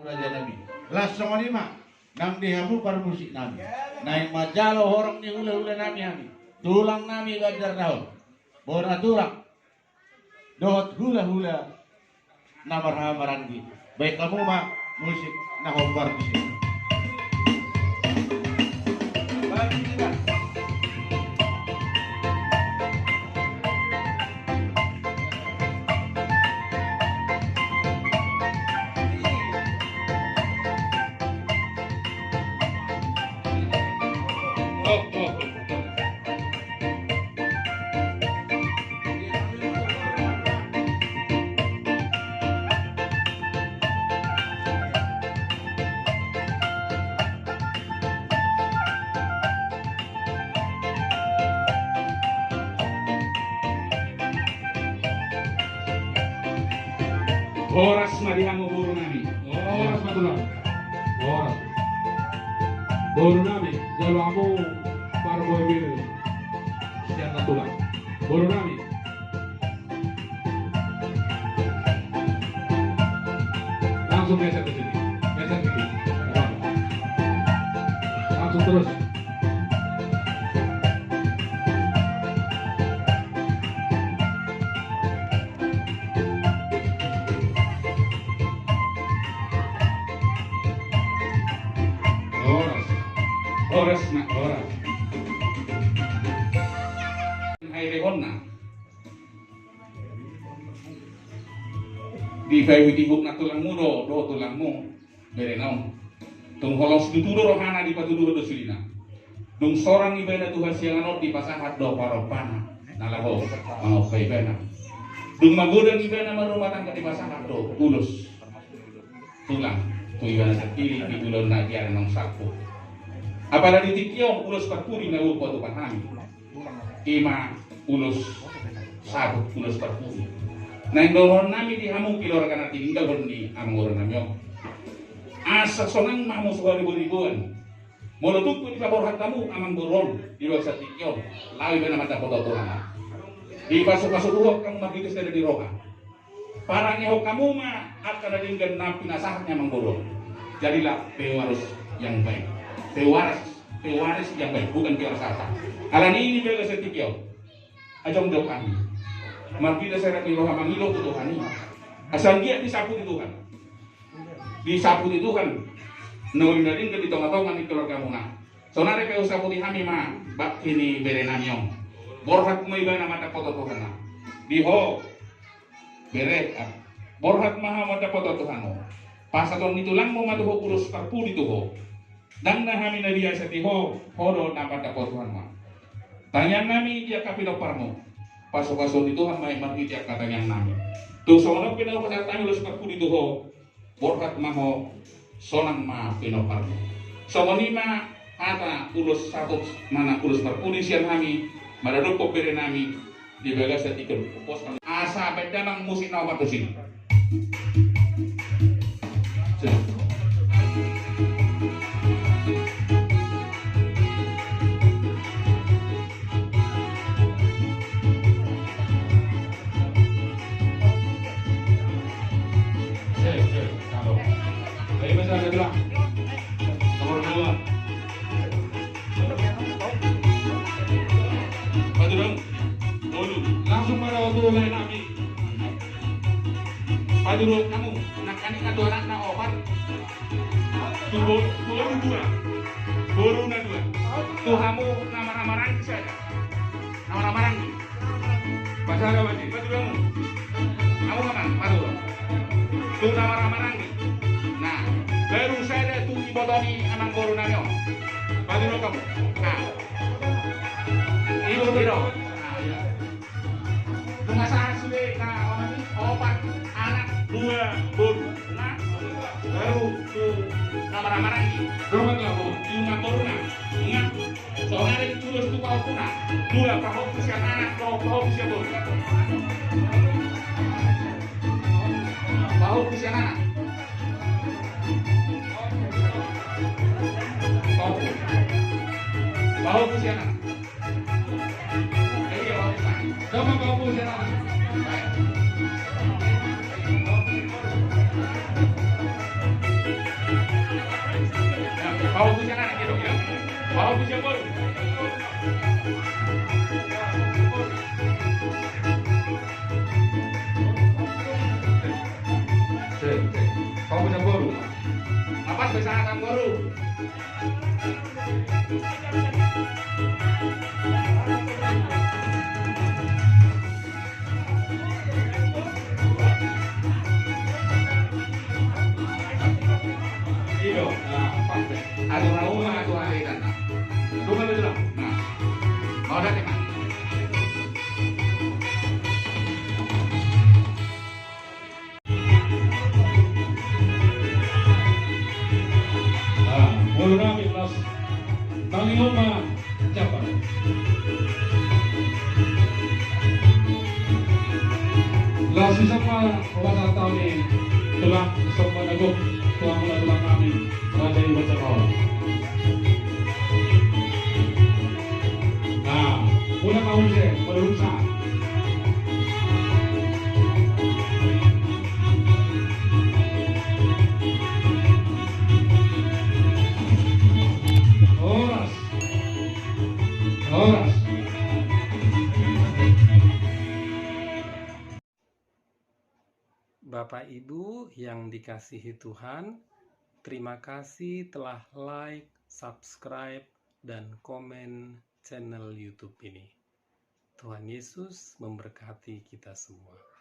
Raja Nabi. Langsung lima nang dihamu par musik nami. Naik majalo horong ni hula-hula nami hami. Tulang nami gajar daun. Bona tulang. Dohot hula-hula namar hamarangi. Baik kamu mah musik nah hombar di sini. Bagi kita. Oras madihango buru nami. Oras matulang. Oras. Buru nami. Jalo amo para boy bil. Siyan natulang. Buru nami. Langsung geser ke sini. Geser ke sini. Langsung terus. Oras na oras. Ay rehon na. Di bayi tibuk na tulang mo do tulang mo. Berenaw. Tung holos dituro rohana di patuduh do sulina. Dung sorang iba na Tuhan sianganot di pasahat do paropana. Nalaho mau kay bena. Dung magodan iba na marumatan ka di pasahat do ulus. Tulang. Tu iba na sa kiri di ulon na kian ng sapo. Apalagi tikyo ulos perpuri na upo tupan kami. Ima ulos satu ulos perpuri. Nah dohon nami dihamung kilor karena tinggal di amor nami. Asa sonang mamu suara ribu-ribuan. Molotuk pun dilapor hatamu amang boron di waksa tikyo. Lawi bena mata foto Tuhan. Di pasuk-pasuk uang kamu magitis dari di roha. Parangnya kamu mah akan ada dengan napi nasahnya amang boron. Jadilah pewaris yang baik. Pewaris yang baik, bukan pewaris harta. Alan ini bela setikyo. Ajong do kami. Magkita sa ratiro hamangilo to Tuhan. Asal dia disapu di Tuhan. Disapu di Tuhan. Nulin na rin ka dito ngatongan ni keluarga mo na. So nare kayo sapu di kami ma bak kini berenamyo. Borhat mo iba na mata poto Tuhan na. Diho beret. Borhat maha mata poto Tuhan mo. Pasaton nitulang mo matuho kurus parpuli tuho. Dan nahami na dia sa tiho, horo na pada Tuhan ma. Tanyang nami dia kapilo parmo. Paso-paso di Tuhan may margi dia katanyang nami. Tu sonang pinau pasal tayo los parpuli tuho. Borhat maho sonang ma pinau parmo. Somonima ata ulos satu mana ulos parpuli siang nami. Madadok po pere nami di bagas sa tikil. Asa bedanang musik na patusin. Langsung pada waktu lain kami. Padurut kamu, nakani katu anak na opat. Baru na dua. Tuhamu nama-nama saja. Nama-nama rangki. Bahasa apa sih? Padurutmu. Kamu kapan? Padur. Tu nama-nama rangki. Nah, baru saya tu ibotoni amang baru namyo. Padurut kamu. Nah, ibu biro. Pengasahan sudah opat anak dua baru. Nah, baru tu nama-nama rangki. Rumah kamu di rumah corona. Ingat, soalnya ada tulus tu kau puna. Dua pahok usia anak, pahok usia baru. Pahok usia anak. Pahok usia anak. Iya pahok usia. Sama pahok usia anak. Baik. Bawa bus yang anak gitu ya. Bawa bus yang baru. Bawa bus yang baru. Apa bisa akan baru? Iyo, nah, pasti. Adu rauma, adu aliran. Dungan itu lah. Nah, mau datang kan? Nah, mulu kami kelas. Kami rumah capai. Lalu sama kawasan tahun ini tulang sama nagok tulang kami raja baca kau. Nah, pulang tahun saya berusaha. Horas, horas. Bapak Ibu yang dikasihi Tuhan, terima kasih telah like, subscribe, dan komen channel YouTube ini. Tuhan Yesus memberkati kita semua.